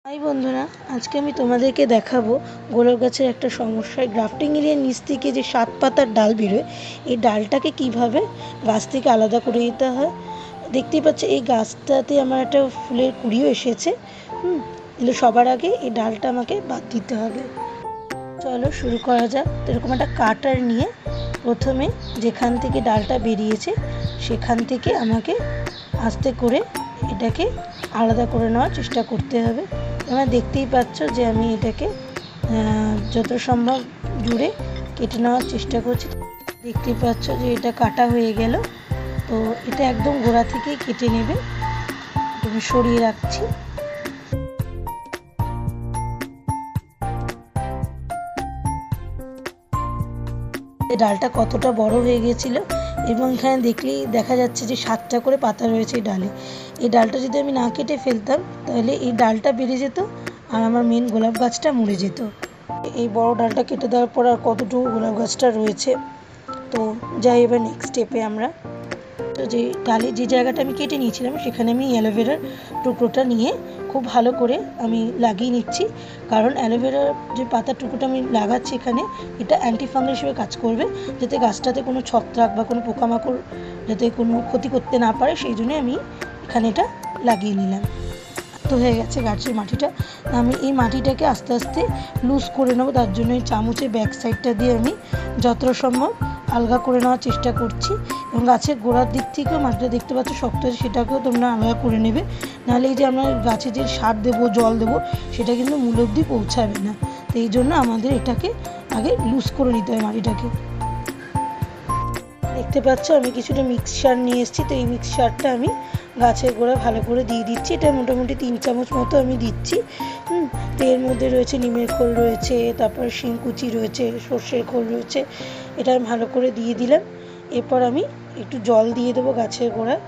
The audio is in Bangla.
হাই বন্ধুরা, আজকে আমি তোমাদেরকে দেখাবো গোলাপ গাছের একটা সমস্যা। গ্রাফটিং এরিয়ার নিচ থেকে যে 7 পাতার ডাল বেরোয়, এই ডালটাকে কিভাবে গাছ থেকে আলাদা করে দিতে হয়। দেখতেই পাচ্ছ এই গাছটাতে আমার একটা ফুলের কুঁড়িও এসেছে। কিন্তু সবার আগে এই ডালটা আমাকে বাদ দিতে হবে। চলো শুরু করা যাক। এরকম একটা কাটার নিয়ে প্রথমে যেখান থেকে ডালটা বেরিয়েছে সেখান থেকে আমাকে আস্তে করে এটাকে আলাদা করে নেওয়ার চেষ্টা করতে হবে। তোমরা দেখতেই পাচ্ছ যে আমি এটাকে যত সম্ভব জুড়ে কেটে নেওয়ার চেষ্টা করছি। দেখতেই পাচ্ছ যে এটা কাটা হয়ে গেল। তো এটা একদম গোড়া থেকেই কেটে নেবে। আমি সরিয়ে রাখছি। ডালটা কতটা বড় হয়ে গিয়েছিল এবং এখানে দেখলেই দেখা যাচ্ছে যে 7টা করে পাতা রয়েছে এই ডালে। এই ডালটা যদি আমি না কেটে ফেলতাম তাহলে এই ডালটা বেড়ে যেত আর আমার মেন গোলাপ গাছটা মরে যেত। এই বড় ডালটা কেটে দেওয়ার পর আর কতটুকু গোলাপ গাছটা রয়েছে। তো যাই এবার নেক্সট স্টেপে আমরা। তো যে ডালে যে জায়গাটা আমি কেটে নিয়েছিলাম সেখানে আমি অ্যালোভেরার টুকরোটা নিয়ে খুব ভালো করে আমি লাগিয়ে নিচ্ছি। কারণ অ্যালোভেরার যে পাতার টুকরোটা আমি লাগাচ্ছি এখানে, এটা অ্যান্টি ফাঙ্গাল হিসেবে কাজ করবে, যাতে গাছটাতে কোনো ছত্রাক বা কোনো পোকামাকড় যাতে কোনো ক্ষতি করতে না পারে, সেই জন্য আমি এখানে এটা লাগিয়ে নিলাম। তো হয়ে গেছে গাছের মাটিটা। আমি এই মাটিটাকে আস্তে আস্তে লুজ করে নেবো। তার জন্য এই চামচের ব্যাক সাইডটা দিয়ে আমি যতটা সম্ভব আলগা করে নেওয়ার চেষ্টা করছি। এবং গাছের গোড়ার দিক থেকেও মাটিটা দেখতে পাচ্ছ শক্ত আছে, সেটাকেও তোমরা আলগা করে নেবে। নাহলে এই যে আমরা গাছে যে সার দেবো, জল দেবো, সেটা কিন্তু মূল অবধি পৌঁছাবে না। তো এই জন্য আমাদের এটাকে আগে লুজ করে নিতে হয় মাটিটাকে। দেখতে পাচ্ছ আমি কিছুটা মিক্সচার নিয়ে এসেছি। তো এই মিক্সচারটা আমি গাছের গোড়া ভালো করে দিয়ে দিচ্ছি। এটা মোটামুটি 3 চামচ মতো আমি দিচ্ছি। তো এর মধ্যে রয়েছে নিমের খোল রয়েছে, তারপর শিংকুচি রয়েছে, সর্ষের খোল রয়েছে। এটা আমি ভালো করে দিয়ে দিলাম। এরপর আমি একটু জল দিয়ে দেবো গাছের গোড়ায়।